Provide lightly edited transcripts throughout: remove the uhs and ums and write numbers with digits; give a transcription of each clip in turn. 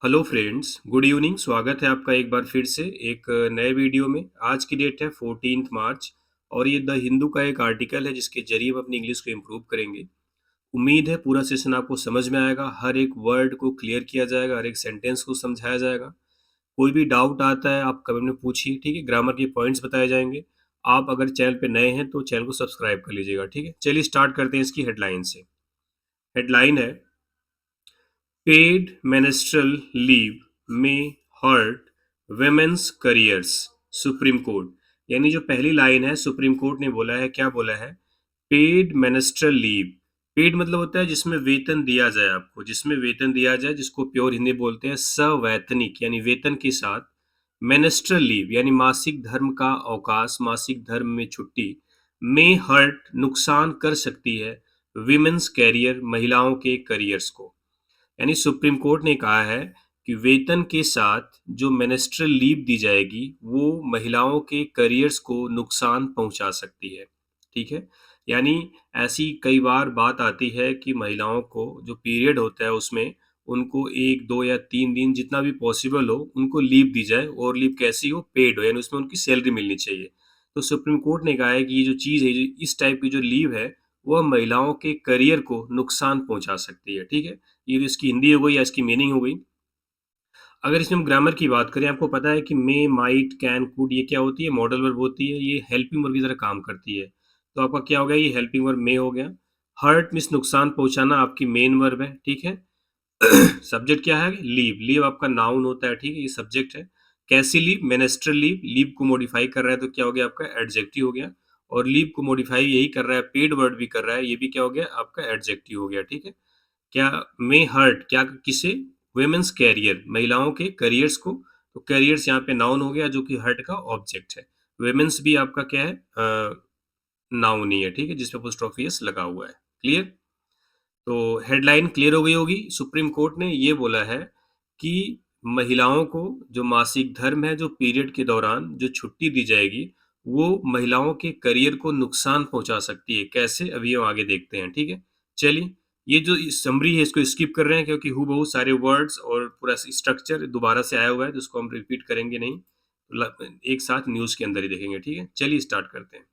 Hello friends, good evening. स्वागत है आपका एक बार फिर से एक नए वीडियो में। आज की डेट है 14 मार्च और ये द हिंदू का एक आर्टिकल है जिसके जरिए हम अपनी इंग्लिश को इम्प्रूव करेंगे। उम्मीद है पूरा सेशन आपको समझ में आएगा, हर एक वर्ड को क्लियर किया जाएगा, हर एक सेंटेंस को समझाया जाएगा। कोई भी डाउट आता है आप कमेंट में पूछिए, ठीक है। ग्रामर के पॉइंट्स बताए जाएंगे। आप अगर चैनल पे नए हैं तो चैनल को सब्सक्राइब कर लीजिएगा, ठीक है। चलिए स्टार्ट करते हैं इसकी हेडलाइन से। हेडलाइन है पेड मेनेस्ट्रल लीव में hurt women's careers, supreme court. यानी जो पहली लाइन है, सुप्रीम कोर्ट ने बोला है, क्या बोला है? Paid menstrual leave. पेड मतलब होता है जिसमें वेतन दिया जाए आपको, जिसमें वेतन दिया जाए, जिसको प्योर हिंदी बोलते हैं सवैतनिक, यानी वेतन के साथ। मेनेस्ट्रल लीव यानी मासिक धर्म का अवकाश, मासिक धर्म में छुट्टी। में हर्ट नुकसान कर सकती है विमेन्स कैरियर, महिलाओं के करियर्स को। यानी सुप्रीम कोर्ट ने कहा है कि वेतन के साथ जो मेनेस्ट्रल लीव दी जाएगी वो महिलाओं के करियर्स को नुकसान पहुंचा सकती है, ठीक है। यानी ऐसी कई बार बात आती है कि महिलाओं को जो पीरियड होता है उसमें उनको 1 2 या 3 दिन जितना भी पॉसिबल हो उनको लीव दी जाए, और लीव कैसी हो? पेड हो, यानी उसमें उनकी सैलरी मिलनी चाहिए। तो सुप्रीम कोर्ट ने कहा है कि ये जो चीज़ है, जो इस टाइप की जो लीव है, वह महिलाओं के करियर को नुकसान पहुंचा सकती है, ठीक है। ये तो इसकी हिंदी हो गई या इसकी मीनिंग हो गई। अगर इसमें हम ग्रामर की बात करें, आपको पता है कि मे, माइट, कैन, कुड ये क्या होती है? मॉडल वर्ब होती है। ये हेल्पिंग वर्ब की तरह काम करती है। तो आपका क्या हो गया? ये हेल्पिंग वर्ब मे हो गया। हर्ट मीन्स नुकसान पहुंचाना, आपकी मेन वर्ब है, ठीक है। सब्जेक्ट क्या है? लीव। लीव आपका नाउन होता है, ठीक है, ये सब्जेक्ट है। कैसी लीव? Menstrual leave. लीव को मॉडिफाई कर रहा है तो क्या हो गया? आपका एडजेक्टिव हो गया। और लीव को मॉडिफाई यही कर रहा है, पेड वर्ड भी कर रहा है, ये भी क्या हो गया? आपका एडजेक्टिव हो गया, ठीक है। क्या मे हर्ट, क्या किसे? वुमेन्स कैरियर, महिलाओं के करियर्स को। तो करियर्स यहाँ पे नाउन हो गया जो कि हर्ट का ऑब्जेक्ट है। वुमेन्स भी आपका क्या है? नाउन ही है, ठीक है, जिसपे अपोस्ट्रोफी एस लगा हुआ है। क्लियर? तो हेडलाइन क्लियर हो गई होगी। सुप्रीम कोर्ट ने ये बोला है कि महिलाओं को जो मासिक धर्म है, जो पीरियड के दौरान जो छुट्टी दी जाएगी, वो महिलाओं के करियर को नुकसान पहुंचा सकती है। कैसे? अभी हम आगे देखते हैं, ठीक है। चलिए, ये जो समरी है इसको स्किप कर रहे हैं क्योंकि हूबहू सारे वर्ड्स और पूरा स्ट्रक्चर दोबारा से आया हुआ है, तो उसको हम रिपीट करेंगे नहीं। एक साथ न्यूज के अंदर ही देखेंगे, ठीक है। चलिए स्टार्ट करते हैं।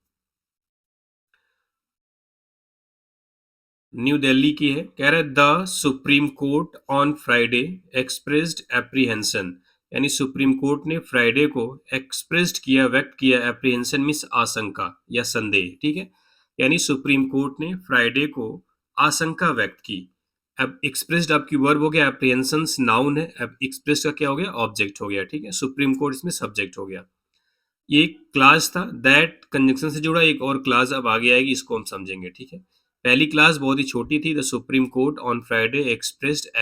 न्यू दिल्ली की है। कह रहा है the supreme court on Friday expressed apprehension. यानी सुप्रीम कोर्ट ने फ्राइडे को एक्सप्रेस्ड किया, व्यक्त किया, एप्रीहेंशन मीन्स आशंका या संदेह, ठीक है। यानी सुप्रीम कोर्ट ने फ्राइडे को आशंका व्यक्त की। अब एक्सप्रेस्ड आपकी वर्ब हो गया, एप्रीहेंशन नाउन है, अब एक्सप्रेस्ड का क्या हो गया? ऑब्जेक्ट हो गया, ठीक है। सुप्रीम कोर्ट इसमें सब्जेक्ट हो गया। ये एक क्लास था, दैट कंजंक्शन से जुड़ा एक और क्लास अब आगे आएगी, इसको हम समझेंगे, ठीक है। पहली क्लास बहुत ही छोटी थी, the supreme court on Friday expressed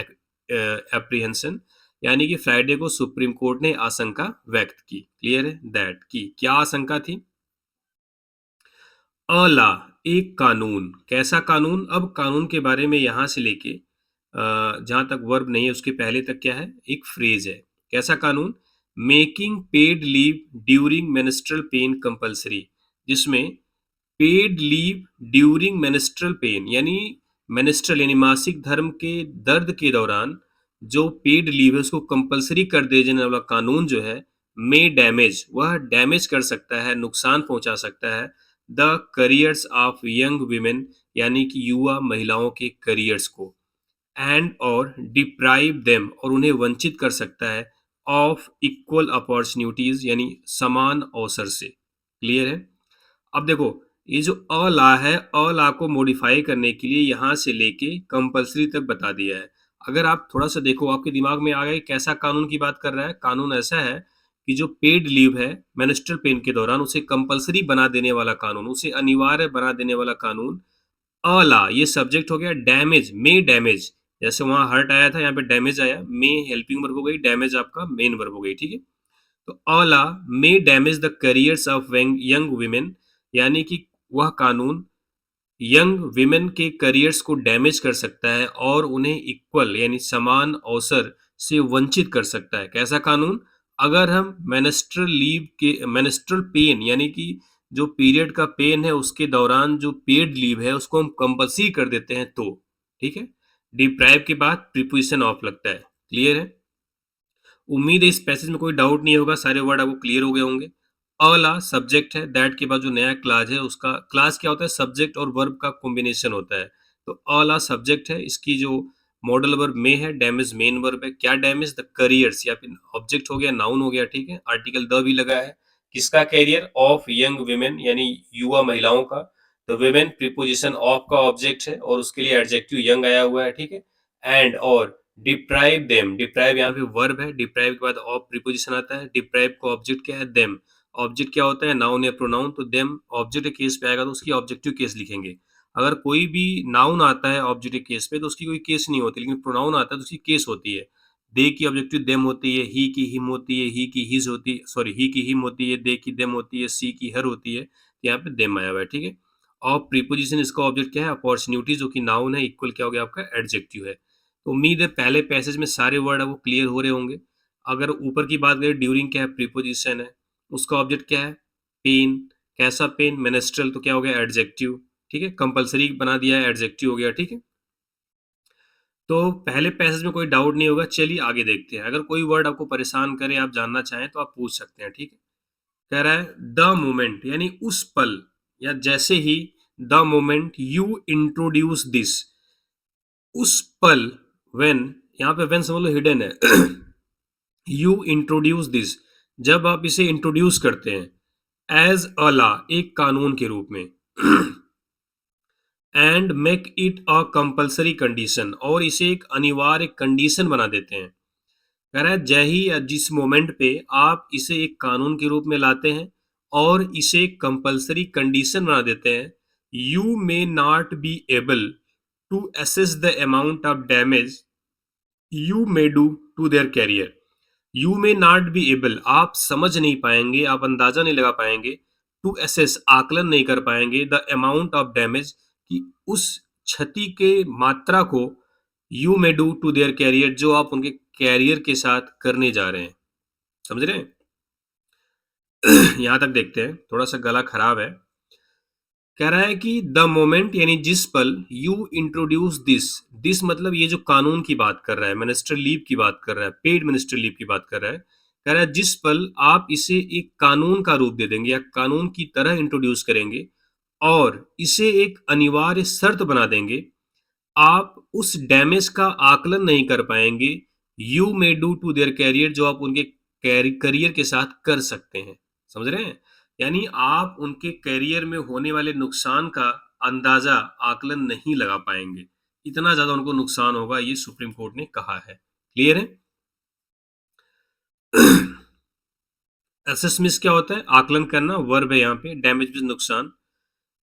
apprehension. यानी कि फ्राइडे को सुप्रीम कोर्ट ने आशंका व्यक्त की। क्लियर है? दैट की क्या आशंका थी? अ लॉ, एक कानून। कैसा कानून? अब कानून के बारे में यहां से लेके जहां तक वर्ब नहीं है उसके पहले तक क्या है? एक फ्रेज है। कैसा कानून? Making paid leave during menstrual pain compulsory, जिसमें paid leave during menstrual pain, यानी मेंस्ट्रुअल यानी मासिक धर्म के दर्द के दौरान जो पेड लीव है उसको कंपलसरी कर दे देने वाला कानून जो है, मे डैमेज, वह डैमेज कर सकता है, नुकसान पहुंचा सकता है the careers of young women, यानी कि युवा महिलाओं के करियर्स को। एंड और डिप्राइव देम, और उन्हें वंचित कर सकता है ऑफ इक्वल अपॉर्चुनिटीज, यानी समान अवसर से। क्लियर है? अब देखो, ये जो अ ला है, अ ला को मॉडिफाई करने के लिए यहां से लेके कंपलसरी तक बता दिया है। अगर आप थोड़ा सा देखो, आपके दिमाग में आ गया कि कैसा कानून की बात कर रहा है। कानून ऐसा है कि जो पेड लीव है मेंस्ट्रुअल पेन के दौरान, उसे कंपलसरी बना देने वाला कानून, उसे अनिवार्य बना देने वाला कानून। अला ये सब्जेक्ट हो गया, डैमेज, मे डैमेज, जैसे वहां हर्ट आया था यहाँ पे डैमेज आया, मे हेल्पिंग वर्ब हो गई, डैमेज आपका मेन वर्ब हो गई, ठीक है। तो a law may damage the careers of young women, यानी कि वह कानून यंग विमेन के करियर्स को डैमेज कर सकता है और उन्हें इक्वल यानी समान अवसर से वंचित कर सकता है। कैसा कानून? अगर हम मेंस्ट्रुअल लीव के मेंस्ट्रुअल पेन, यानी कि जो पीरियड का पेन है उसके दौरान जो पेड लीव है उसको हम कंपल्सरी कर देते हैं तो, ठीक है। डिप्राइव के बाद प्रीपोजिशन ऑफ लगता है। क्लियर है? उम्मीद है इस पैसेज में कोई डाउट नहीं होगा, सारे वर्ड आपको क्लियर हो गए होंगे। अला सब्जेक्ट है, दैट के बाद जो नया क्लास है उसका क्लास क्या होता है, सब्जेक्ट और वर्ब का कॉम्बिनेशन होता है। तो अला सब्जेक्ट है, इसकी जो मॉडल वर्ब में है, डैम इज मेन वर्ब है। क्या डैम इज द करियर्स, या फिर ऑब्जेक्ट हो गया, नाउन हो गया, ठीक है। आर्टिकल द भी लगा है, किसका कैरियर, ऑफ यंग वुमेन यानी युवा महिलाओं का। तो वुमेन प्रीपोजिशन ऑफ का ऑब्जेक्ट है और उसके लिए एडजेक्टिव यंग आया हुआ है, ठीक है। एंड और डिप्राइव देम, डिप्राइव यहाँ पे वर्ब है, डिप्राइव के बाद ऑफ प्रीपोजिशन आता है। डिप्राइव का ऑब्जेक्ट क्या है, देम। ऑब्जेक्ट क्या होता है, नाउन या प्रोनाउन। तो देम ऑब्जेक्ट केस पे आएगा तो उसकी ऑब्जेक्टिव केस लिखेंगे। अगर कोई भी नाउन आता है ऑब्जेक्टिव केस पे तो उसकी कोई केस नहीं होती, लेकिन प्रोनाउन आता है तो उसकी केस होती है। दे की ऑब्जेक्टिव देम होती है, ही की हिम होती है, ही की हिज होती है, सॉरी ही की हिम होती है, दे की देम होती है, सी की हर होती है। यहाँ पे देम आया हुआ है, ठीक है। और प्रीपोजिशन इसका ऑब्जेक्ट क्या है, अपॉर्चुनिटी, जो कि नाउन है, इक्वल क्या हो गया आपका, एडजेक्टिव है। तो उम्मीद है पहले पैसेज में सारे वर्ड है वो क्लियर हो रहे होंगे। अगर ऊपर की बात करें, ड्यूरिंग क्या है, प्रीपोजिशन है, उसका ऑब्जेक्ट क्या है, पेन। कैसा पेन, मेनेस्ट्रल, तो क्या हो गया, एडजेक्टिव, ठीक है। कंपलसरी बना दिया है, एडजेक्टिव हो गया, ठीक है। तो पहले पैसेज में कोई डाउट नहीं होगा। चलिए आगे देखते हैं। अगर कोई वर्ड आपको परेशान करे, आप जानना चाहें तो आप पूछ सकते हैं, ठीक है। कह रहा है द मोमेंट, यानी उस पल या जैसे ही, the moment you introduce this, उस पल, व्हेन, यहाँ पे व्हेन समझ लो हिडन है। यू इंट्रोड्यूस दिस, जब आप इसे इंट्रोड्यूस करते हैं, एज अ लॉ, एक कानून के रूप में, and make it a compulsory condition, और इसे एक अनिवार्य कंडीशन बना देते हैं। कह रहा है जय ही, या जिस मोमेंट पे आप इसे एक कानून के रूप में लाते हैं और इसे कंपल्सरी कंडीशन बना देते हैं, you may not be able to assess the amount of damage you may do to their career. You may not be able, आप समझ नहीं पाएंगे, आप अंदाजा नहीं लगा पाएंगे, टू असेस, आकलन नहीं कर पाएंगे, द अमाउंट ऑफ डैमेज, कि उस क्षति के मात्रा को, you may do to their career, जो आप उनके कैरियर के साथ करने जा रहे हैं। समझ रहे हैं? यहां तक देखते हैं, थोड़ा सा गला खराब है। कह रहा है कि द मोमेंट, यानी जिस पल, यू इंट्रोड्यूस दिस, दिस मतलब ये जो कानून की बात कर रहा है, मिनिस्टर लीव की बात कर रहा है, पेड मिनिस्टर लीव की बात कर रहा है। कह रहा है जिस पल आप इसे एक कानून का रूप दे देंगे या कानून की तरह इंट्रोड्यूस करेंगे और इसे एक अनिवार्य शर्त बना देंगे, आप उस डैमेज का आकलन नहीं कर पाएंगे, you may do to their career, जो आप उनके करियर के साथ कर सकते हैं। समझ रहे हैं? यानी आप उनके करियर में होने वाले नुकसान का अंदाजा, आकलन नहीं लगा पाएंगे, इतना ज्यादा उनको नुकसान होगा, ये सुप्रीम कोर्ट ने कहा है। क्लियर है? असेसमिस क्या होता है, आकलन करना, वर्ब है यहाँ पे, डैमेज भी नुकसान।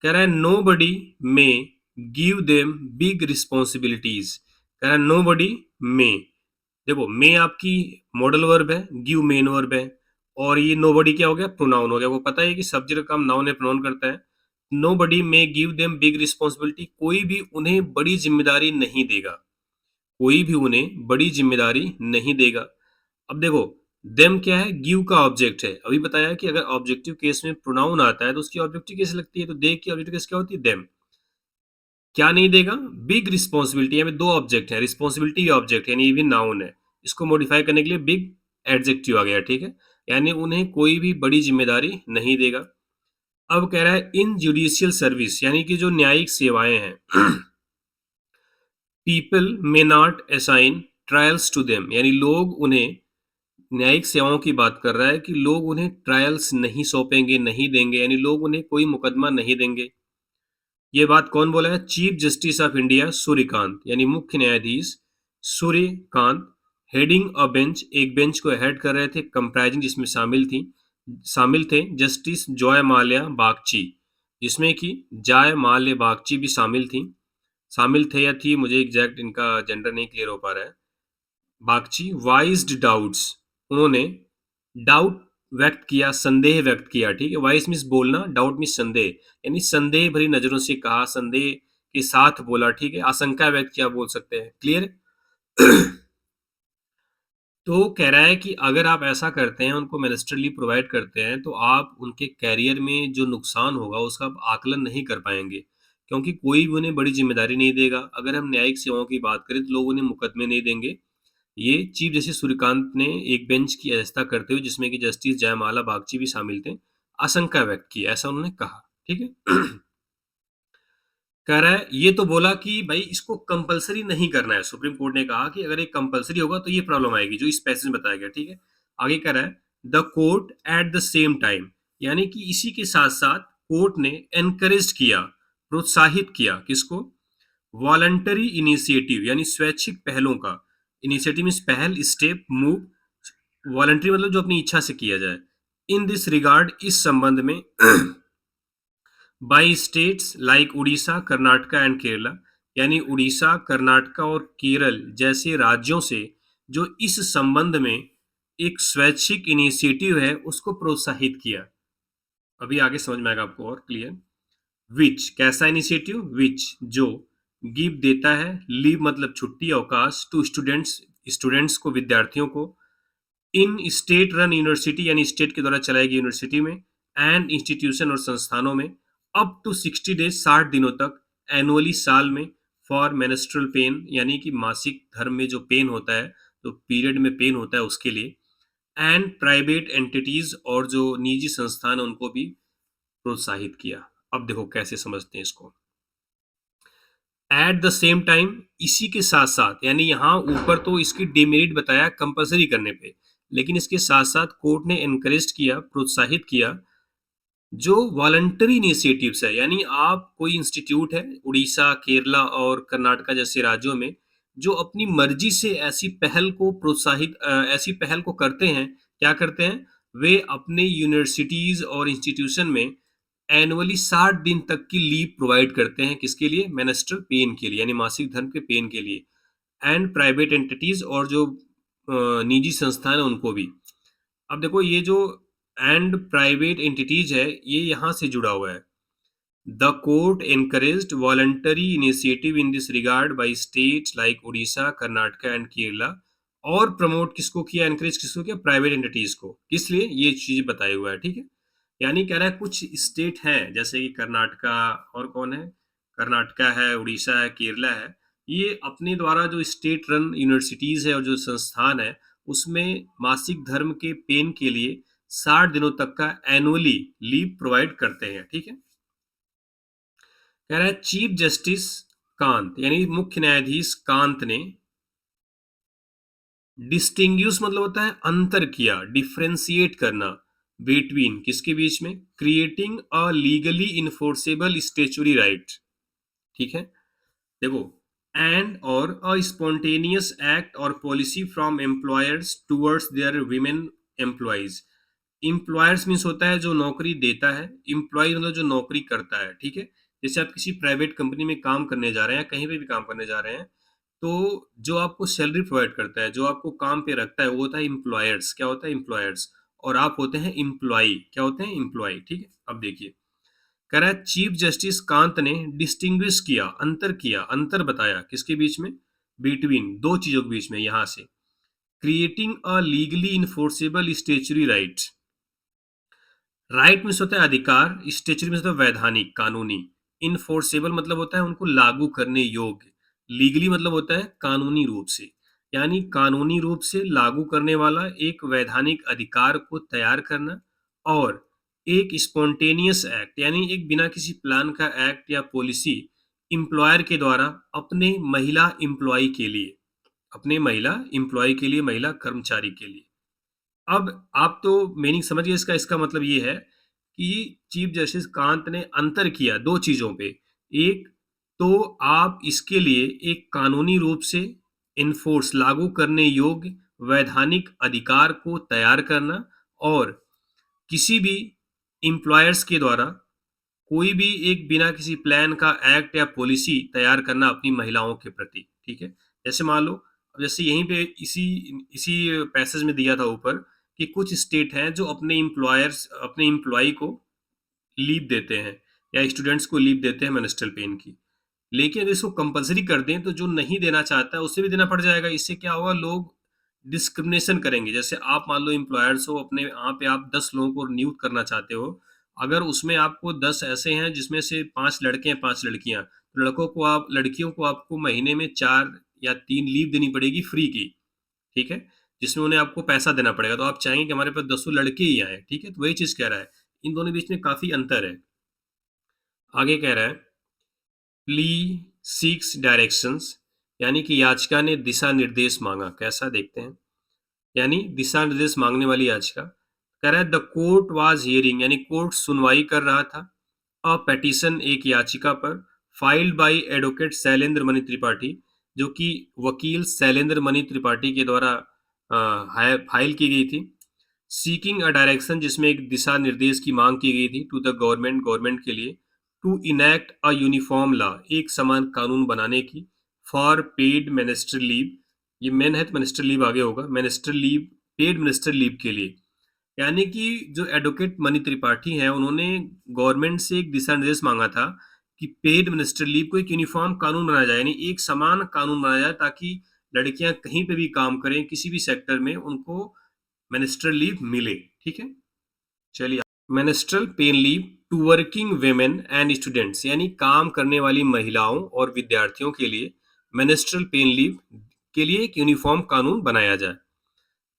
कह रहा है nobody may give them big responsibilities. कह रहा है नो बडी मे, देखो मे आपकी मॉडल वर्ब है, गिव मेन वर्ब है, और ये नो बडी क्या हो गया, प्रोनाउन हो गया। वो पता है कि सब्जेक्ट का काम नाउन है, प्रोनाउन करता है। Nobody may give them big responsibility, कोई भी उन्हें बड़ी जिम्मेदारी नहीं देगा, कोई भी उन्हें बड़ी जिम्मेदारी नहीं देगा। अब देखो, देम क्या है, गिव का ऑब्जेक्ट है। अभी बताया कि अगर ऑब्जेक्टिव केस में प्रोनाउन आता है तो उसकी ऑब्जेक्टिव केस लगती है, तो दे की ऑब्जेक्टिव केस क्या होती है, देम। क्या नहीं देगा, बिग रिस्पॉन्सिबिलिटी, यहाँ पे दो ऑब्जेक्ट है, रिस्पॉन्सिबिलिटी भी ऑब्जेक्ट है, यानी ये भी नाउन है। इसको मॉडिफाई करने के लिए बिग एडजेक्टिव आ गया, ठीक है। यानी उन्हें कोई भी बड़ी जिम्मेदारी नहीं देगा। अब कह रहा है इन जुडिशियल सर्विस, यानी कि जो न्यायिक सेवाएं हैं, people may not assign trials to them, यानी लोग उन्हें, न्यायिक सेवाओं की बात कर रहा है कि लोग उन्हें ट्रायल्स नहीं सौंपेंगे, नहीं देंगे, यानी लोग उन्हें कोई मुकदमा नहीं देंगे। ये बात कौन बोला है, chief justice of India Suryakant, यानी मुख्य न्यायाधीश सूर्यकांत, हेडिंग अ बेंच, एक बेंच को हेड कर रहे थे, कंप्राइजिंग, जिसमें शामिल थे जस्टिस जॉय माल्या बागची, जिसमें कि जॉय माल्या बागची भी शामिल थे या थी, मुझे एग्जैक्ट इनका जेंडर नहीं क्लियर हो पा रहा है। बागची वाइज्ड डाउट्स, उन्होंने डाउट व्यक्त किया, संदेह व्यक्त किया, ठीक है। वाइस मीन्स बोलना, डाउट मीन्स संदेह, यानी संदेह भरी नजरों से कहा, संदेह के साथ बोला, ठीक है, आशंका व्यक्त किया बोल सकते हैं। क्लियर? तो कह रहा है कि अगर आप ऐसा करते हैं, उनको मिनिस्टर लीव प्रोवाइड करते हैं, तो आप उनके कैरियर में जो नुकसान होगा उसका आप आकलन नहीं कर पाएंगे, क्योंकि कोई भी उन्हें बड़ी जिम्मेदारी नहीं देगा। अगर हम न्यायिक सेवाओं की बात करें तो लोग उन्हें मुकदमे नहीं देंगे, ये चीफ जस्टिस सूर्यकांत ने एक बेंच की अध्यक्षता करते हुए, जिसमें कि जस्टिस जयमाला बागची भी शामिल थे, आशंका व्यक्त की, ऐसा उन्होंने कहा। ठीक है। कह रहा है, ये तो बोला कि भाई इसको कंपलसरी नहीं करना है। सुप्रीम कोर्ट ने कहा कि अगर ये कंपलसरी होगा तो ये प्रॉब्लम आएगी, जो इस पैसेज में बताया गया। ठीक है। आगे कह रहा है, the court at the same time, यानी कि इसी के साथ साथ कोर्ट ने एनकरेज किया, प्रोत्साहित किया, किसको? वॉलंटरी इनिशिएटिव, यानी स्वैच्छिक पहलों का। इनिशिएटिव मीन्स पहल, स्टेप, मूव। वॉलंटरी मतलब जो अपनी इच्छा से किया जाए। इन दिस रिगार्ड, इस संबंध में by states like Orissa, Karnataka and Kerala, यानी उड़ीसा, कर्नाटका और केरल जैसे राज्यों से जो इस संबंध में एक स्वैच्छिक इनिशिएटिव है, उसको प्रोत्साहित किया। अभी आगे समझ में आएगा आपको और क्लियर। विच, कैसा इनिशिएटिव? विच, जो गिव देता है, लीव मतलब छुट्टी, अवकाश, टू स्टूडेंट्स, स्टूडेंट्स को, विद्यार्थियों को, इन स्टेट रन यूनिवर्सिटी, यानी स्टेट के द्वारा चलाई गई यूनिवर्सिटी में, एंड इंस्टीट्यूशन और संस्थानों में, अप टू 60 डेज, 60 दिनों तक, एनुअली, साल में, फॉर मेनेस्ट्रल पेन, यानी कि मासिक धर्म में जो पेन होता है, तो पीरियड में पेन होता है, उसके लिए, एंड प्राइवेट एंटिटीज, और जो निजी संस्थान उनको भी प्रोत्साहित किया। अब देखो कैसे समझते हैं इसको। एट द सेम टाइम, इसी के साथ साथ, यानी यहां ऊपर तो इसकी डिमेरिट बताया कंपलसरी करने पे, लेकिन इसके साथ साथ कोर्ट ने एनकरेज किया, प्रोत्साहित किया, जो वॉलंटरी इनिशिएटिव्स है, यानी आप कोई इंस्टीट्यूट है उड़ीसा, केरला और कर्नाटका जैसे राज्यों में, जो अपनी मर्जी से ऐसी पहल को प्रोत्साहित ऐसी पहल को करते हैं। क्या करते हैं? वे अपने यूनिवर्सिटीज और इंस्टीट्यूशन में एनुअली 60 दिन तक की लीव प्रोवाइड करते हैं। किसके लिए? मेनेस्ट्रल पेन के लिए, यानी मासिक धर्म के पेन के लिए, एंड प्राइवेट एंटिटीज, और जो निजी संस्थान है उनको भी। अब देखो ये जो एंड प्राइवेट एंटिटीज है, ये यहां से जुड़ा हुआ है। The court encouraged voluntary initiative in this regard by states like Orissa, Karnataka and Kerala, और प्रमोट किसको किया, एनकरेज किसको किया? प्राइवेट एंटिटीज को। किस लिए? ये चीज बताया हुआ है। ठीक है। यानी कह रहा है कुछ स्टेट हैं, जैसे कि कर्नाटका, और कौन है? कर्नाटका है, उड़ीसा है, केरला है। ये अपने द्वारा जो स्टेट रन यूनिवर्सिटीज है और जो संस्थान है, उसमें मासिक धर्म के पेन के लिए 60 दिनों तक का एनुअली लीव प्रोवाइड करते हैं। ठीक है। कह रहा है, चीफ जस्टिस कांत, यानी मुख्य न्यायाधीश कांत ने डिस्टिंग्विश मतलब होता है अंतर किया, डिफरेंशिएट करना, बिटवीन, किसके बीच में? Creating a legally enforceable statutory right. ठीक है। देखो, एंड और अ स्पॉन्टेनियस एक्ट और policy from employers towards their women employees. Employers means होता है जो नौकरी देता है, एम्प्लॉय मतलब जो नौकरी करता है। ठीक है। जैसे आप किसी प्राइवेट कंपनी में काम करने जा रहे हैं, कहीं पे भी काम करने जा रहे हैं, तो जो आपको सैलरी प्रोवाइड करता है, जो आपको काम पे रखता है, वो होता है एम्प्लॉयर्स। क्या होता है? एम्प्लॉयर्स। और आप होते हैं एम्प्लॉई। क्या होते हैं? एम्प्लॉई। ठीक है। अब देखिए, कह रहा है चीफ जस्टिस कांत ने डिस्टिंग्विश किया, अंतर किया, अंतर बताया, किसके बीच में? बिटवीन, दो चीजों के बीच में, यहां से, creating a legally enforceable statutory right. Right means होता है अधिकार, स्टेचुरी मीन्स होता है वैधानिक, कानूनी, इनफोर्सेबल मतलब होता है उनको लागू करने योग्य, लीगली मतलब होता है कानूनी रूप से, यानी कानूनी रूप से लागू करने वाला एक वैधानिक अधिकार को तैयार करना, और एक स्पॉन्टेनियस एक्ट, यानी एक बिना किसी प्लान का एक्ट या पॉलिसी, एम्प्लॉयर के द्वारा अपने महिला एम्प्लॉय के लिए, अपने महिला एम्प्लॉय के लिए, महिला कर्मचारी के लिए। अब आप तो मीनिंग समझिए इसका। इसका मतलब ये है कि चीफ जस्टिस कांत ने अंतर किया दो चीजों पे। एक, तो आप इसके लिए एक कानूनी रूप से इन्फोर्स, लागू करने योग्य वैधानिक अधिकार को तैयार करना, और किसी भी एम्प्लॉयर्स के द्वारा कोई भी एक बिना किसी प्लान का एक्ट या पॉलिसी तैयार करना अपनी महिलाओं के प्रति। ठीक है। जैसे मान लो, अब जैसे यहीं पे इसी इसी पैसेज में दिया था ऊपर, कि कुछ स्टेट हैं जो अपने एम्प्लॉयर्स, अपने एम्प्लॉय को लीव देते हैं, या स्टूडेंट्स को लीव देते हैं मिनिस्ट्रियल पेन की। लेकिन अगर इसको कंपलसरी कर दें, तो जो नहीं देना चाहता है उसे भी देना पड़ जाएगा। इससे क्या होगा? लोग डिस्क्रिमिनेशन करेंगे। जैसे आप मान लो एम्प्लॉयर्स हो, अपने यहाँ पे आप 10 लोगों को नियुक्त करना चाहते हो, अगर उसमें आपको 10 ऐसे हैं जिसमें से 5 लड़के हैं, 5 लड़कियां, तो लड़कियों को आपको महीने में 4 या 3 लीव देनी पड़ेगी फ्री की। ठीक है, जिसमें उन्हें आपको पैसा देना पड़ेगा, तो आप चाहेंगे कि हमारे पास 10 लड़के ही आए, ठीक है, तो वही चीज कह रहा है, इन दोनों के बीच में काफी अंतर है। आगे कह रहा है प्ली सीक्स डायरेक्शंस, यानी कि याचिका ने दिशा निर्देश मांगा, कैसा देखते हैं, यानी दिशा निर्देश मांगने वाली याचिका। कह रहा है द कोर्ट वाज हियरिंग, यानी कोर्ट सुनवाई कर रहा था, अ पेटिशन, एक याचिका पर, filed by advocate Shailendra Mani Tripathi, जो कि वकील शैलेंद्र मणि त्रिपाठी के द्वारा फाइल की गई थी, सीकिंग अ डायरेक्शन, जिसमें एक दिशा निर्देश की मांग की गई थी, टू द गवर्नमेंट, गवर्नमेंट के लिए, to enact a uniform law, एक समान कानून बनाने की, फॉर पेड मिनिस्टर लीव, ये मेन है तो मिनिस्टर लीव आगे होगा, menstrual leave, paid menstrual leave के लिए, यानी कि जो एडवोकेट मनी त्रिपाठी हैं उन्होंने गवर्नमेंट से एक दिशा निर्देश मांगा था कि पेड मिनिस्टर लीव को एक यूनिफॉर्म कानून बनाया जाए, यानी एक समान कानून बनाया जाए, ताकि लड़कियां कहीं पे भी काम करें, किसी भी सेक्टर में उनको मिनिस्टर लीव मिले, ठीक है। चलिए, menstrual pain leave to working women and students, यानी काम करने वाली महिलाओं और विद्यार्थियों के लिए मिनिस्ट्रल पेन लीव के लिए एक यूनिफॉर्म कानून बनाया जाए,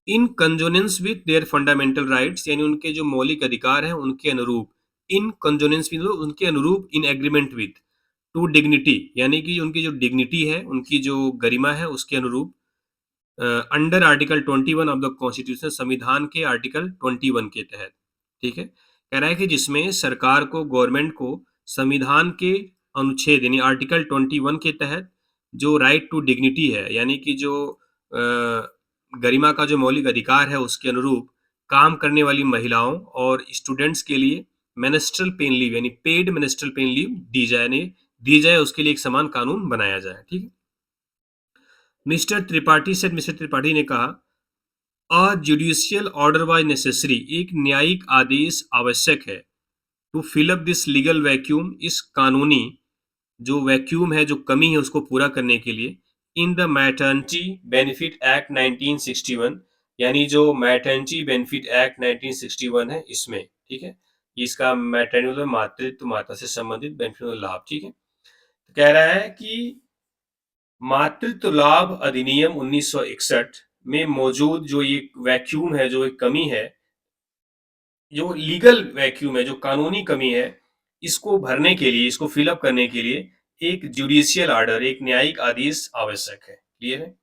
इन कंजोनेंस विथ देयर फंडामेंटल राइट्स, यानी उनके जो मौलिक अधिकार हैं उनके अनुरूप, इन कंजोनेंस विद, उनके अनुरूप, in agreement with, to dignity, यानी कि उनकी जो डिग्निटी है, उनकी जो गरिमा है उसके अनुरूप, under article 21 of the constitution, संविधान के आर्टिकल 21 के तहत, ठीक है। कह रहा है कि जिसमें सरकार को, गवर्नमेंट को संविधान के अनुच्छेद यानी आर्टिकल 21 के तहत जो राइट टू डिग्निटी है, यानी कि जो गरिमा का जो मौलिक अधिकार है उसके अनुरूप काम करने वाली महिलाओं और स्टूडेंट्स के लिए मिनिस्ट्रल पेन लीव यानी पेड मिनिस्ट्रल पेन लीव दी जाए, उसके लिए एक समान कानून बनाया जाए, ठीक है। मिस्टर त्रिपाठी ने कहा a judicial order was necessary, एक न्यायिक आदेश आवश्यक है, to fill up this legal vacuum, इस कानूनी जो वैक्यूम है, जो कमी है उसको पूरा करने के लिए, in the maternity benefit act 1961, यानी जो मैटर्निटी बेनिफिट एक्ट 1961 है इसमें, ठीक है, इसका मैटर्निटी मतलब मातृत्व, माता से संबंधित बेनिफिट लाभ, ठीक है। तो कह रहा है कि मातृत्व लाभ अधिनियम 1961 में मौजूद जो ये वैक्यूम है, जो एक कमी है, जो लीगल वैक्यूम है, जो कानूनी कमी है, इसको भरने के लिए, इसको फिलअप करने के लिए एक जुडिशियल ऑर्डर, एक न्यायिक आदेश आवश्यक है, क्लियर है।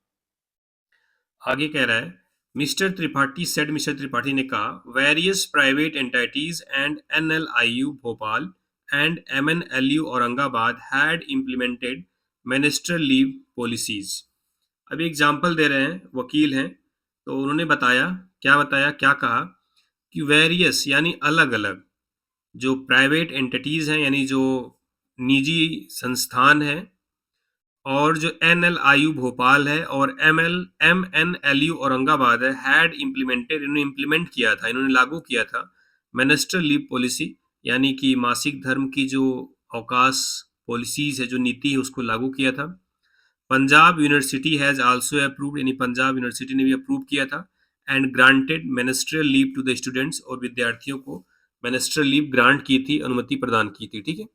आगे कह रहा है मिस्टर त्रिपाठी ने कहा various private entities and NLIU Bhopal and MNLU Aurangabad had implemented menstrual leave policies. अब एग्जाम्पल दे रहे हैं, वकील हैं, तो उन्होंने बताया, क्या कहा कि वेरियस यानी अलग अलग जो प्राइवेट एंटिटीज हैं, यानी जो निजी संस्थान हैं, और जो एनएलआईयू भोपाल है और एमएनएलयू औरंगाबाद है, हैड इम्प्लीमेंटेड, इन्होंने इम्प्लीमेंट किया था, इन्होंने लागू किया था मिनिस्टर लीव पॉलिसी, यानी कि मासिक धर्म की जो अवकाश पॉलिसीज है, जो नीति है, उसको लागू किया था। Punjab university has also approved, यानी पंजाब यूनिवर्सिटी ने भी अप्रूव किया था, and granted menstrual leave to the students, और विद्यार्थियों को मिनिस्ट्रियल लीव ग्रांट की थी, अनुमति प्रदान की थी, ठीक है।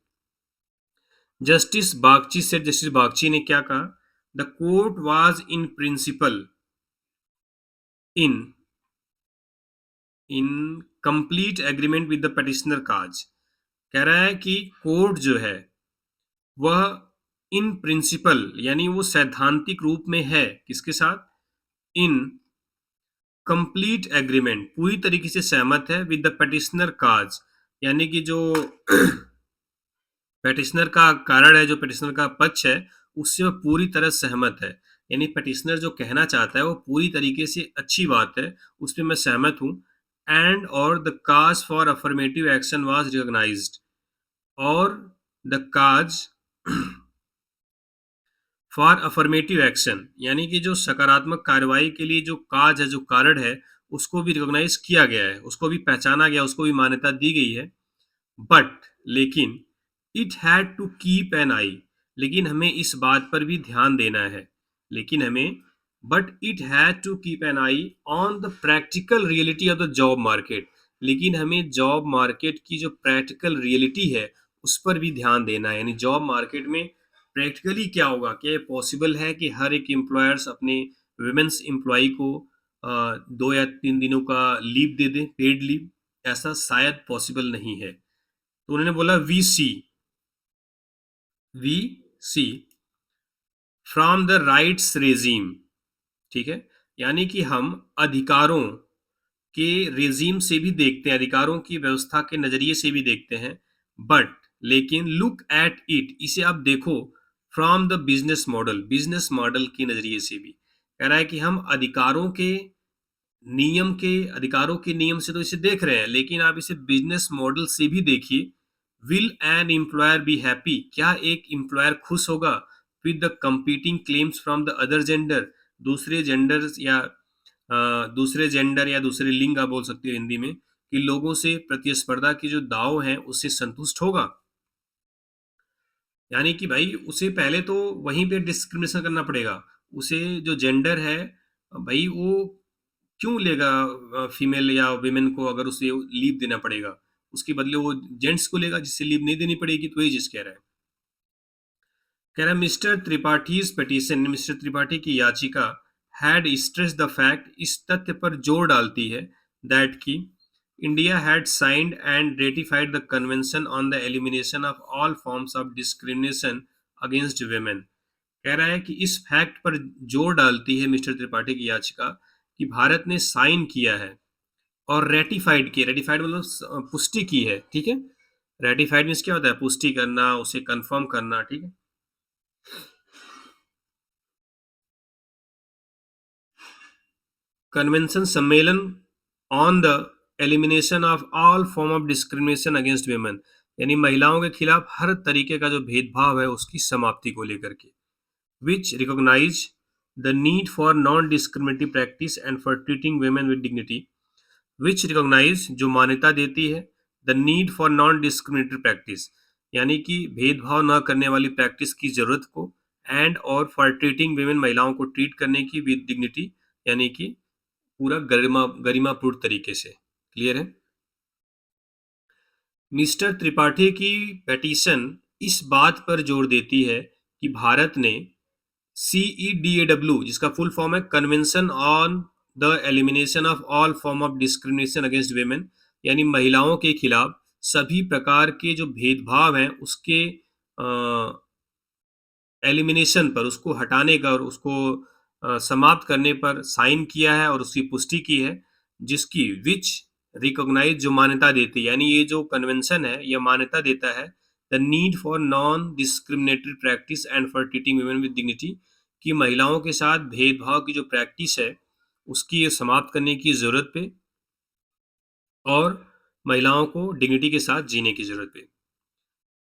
जस्टिस बागची ने क्या कहा, the court was in principle in in complete agreement with the petitioner cause. कह रहा है कि कोर्ट जो है वह इन प्रिंसिपल यानी वो सैद्धांतिक रूप में है, किसके साथ, इन कंप्लीट एग्रीमेंट, पूरी तरीके से सहमत है, विद द पेटिशनर काज, यानी कि जो पेटिशनर का कारण है, जो पेटिशनर का पक्ष है, उससे वह पूरी तरह सहमत है, यानी पेटिशनर जो कहना चाहता है वो पूरी तरीके से अच्छी बात है, उस पर मैं सहमत हूँ। एंड और the cause for affirmative action was recognised, और the cause for affirmative action, यानी कि जो सकारात्मक कार्रवाई के लिए जो काज है, जो कारण है, उसको भी रिकॉग्नाइज किया गया है, उसको भी पहचाना गया, उसको भी मान्यता दी गई है। बट लेकिन it had to keep an eye, लेकिन हमें इस बात पर भी ध्यान देना है, लेकिन हमें but it had to keep an eye on the practical reality of the job market, लेकिन हमें जॉब मार्केट की जो प्रैक्टिकल रियलिटी है उस पर भी ध्यान देना है, यानी जॉब मार्केट में प्रैक्टिकली क्या होगा, क्या पॉसिबल है कि हर एक एम्प्लॉयर्स अपने वुमेन्स एम्प्लॉई को 2 या 3 दिनों का लीव दे दें, पेड लीव, ऐसा शायद पॉसिबल नहीं है। तो उन्होंने बोला we see from the rights regime, ठीक है, यानी कि हम अधिकारों के रेजीम से भी देखते हैं, अधिकारों की व्यवस्था के नजरिए से भी देखते हैं, बट लेकिन लुक एट इट, इसे आप देखो फ्रॉम द बिजनेस मॉडल के नजरिए से भी। कह रहा है कि हम अधिकारों के नियम से तो इसे देख रहे हैं, लेकिन आप इसे बिजनेस मॉडल से भी देखिए। Will an employer be happy, क्या एक एम्प्लॉयर खुश होगा with the competing claims from the other gender, दूसरे जेंडर या दूसरे लिंग आप बोल सकते हो हिंदी में, कि लोगों से प्रतिस्पर्धा की जो दाव हैं उससे संतुष्ट होगा। यानी कि भाई उसे पहले तो वहीं पे डिस्क्रिमिनेशन करना पड़ेगा। उसे जो जेंडर है, भाई वो क्यों लेगा फीमेल या विमेन को, अगर उसे लीव देना पड़ेगा उसके बदले वो जेंट्स को लेगा जिससे लीव नहीं देनी पड़ेगी। तो ये चीज कह रहा है। कह रहा है मिस्टर त्रिपाठी की याचिका हैड स्ट्रेस द फैक्ट, इस तथ्य पर जोर डालती है दैट की India had signed and ratified the convention on the elimination of all forms of discrimination against women. कह रहा है कि इस फैक्ट पर जोर डालती है मिस्टर त्रिपाठी की याचिका कि भारत ने साइन किया है और रेटिफाइड मतलब पुष्टि की है, ठीक है। रेटिफाइड मीन्स क्या होता है, पुष्टि करना, उसे कंफर्म करना, ठीक है। कन्वेंशन सम्मेलन on the elimination of all form of discrimination against women, यानी महिलाओं के खिलाफ हर तरीके का जो भेदभाव है उसकी समाप्ति को लेकर के, which recognise the need for non discriminatory practice and for treating women with dignity, which recognise जो मान्यता देती है, the need for non discriminatory practice, यानी कि भेदभाव न करने वाली प्रैक्टिस की जरूरत को, एंड और फॉर ट्रीटिंग वेमेन महिलाओं को ट्रीट करने की विद डिग्निटी, यानी कि पूरा गरिमापूर्ण तरीके से। क्लियर है। मिस्टर त्रिपाठी की पेटिशन इस बात पर जोर देती है कि भारत ने CEDAW, जिसका फुल फॉर्म है convention on the elimination of all form of discrimination against women, यानी महिलाओं के खिलाफ सभी प्रकार के जो भेदभाव हैं उसके एलिमिनेशन पर, उसको हटाने का और उसको समाप्त करने पर साइन किया है और उसकी पुष्टि की है, जिसकी विच रिकॉग्नाइज जो मान्यता देती है, यानी ये जो कन्वेंशन है यह मान्यता देता है the need for non discriminatory practice and for treating women with dignity, कि महिलाओं के साथ भेदभाव की जो प्रैक्टिस है उसकी समाप्त करने की जरूरत पे और महिलाओं को डिग्निटी के साथ जीने की जरूरत पे।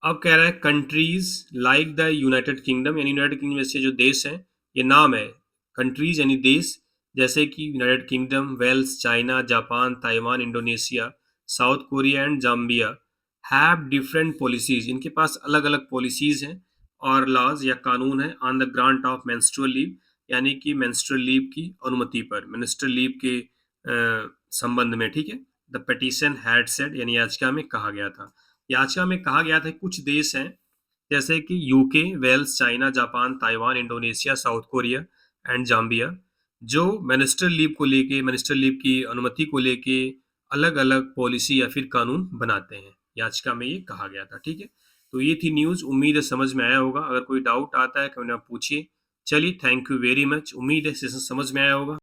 अब कह रहा है countries like the United kingdom, यानी यूनाइटेड किंगडम जैसे जो देश हैं, ये नाम है कंट्रीज यानी देश, जैसे कि United Kingdom, Wales, China, Japan, Taiwan, Indonesia, South Korea and Zambia have different policies, इनके पास अलग अलग पॉलिसीज हैं और लॉज या कानून है on the grant of menstrual leave, यानी कि मेंस्ट्रुअल लीव की अनुमति पर, मेंस्ट्रुअल लीव के संबंध में, ठीक है। द पिटीशन हैड सेड, यानी याचिका में कहा गया था, याचिका में कहा गया था कुछ देश हैं जैसे कि UK, Wales, China, Japan, Taiwan, Indonesia, South Korea and Zambia, जो मिनिस्टर लीव की अनुमति को लेके अलग अलग पॉलिसी या फिर कानून बनाते हैं। याचिका में ये कहा गया था, ठीक है। तो ये थी न्यूज, उम्मीद है समझ में आया होगा। अगर कोई डाउट आता है कमेंट में पूछिए। चलिए, थैंक यू वेरी मच, उम्मीद है सेशन समझ में आया होगा।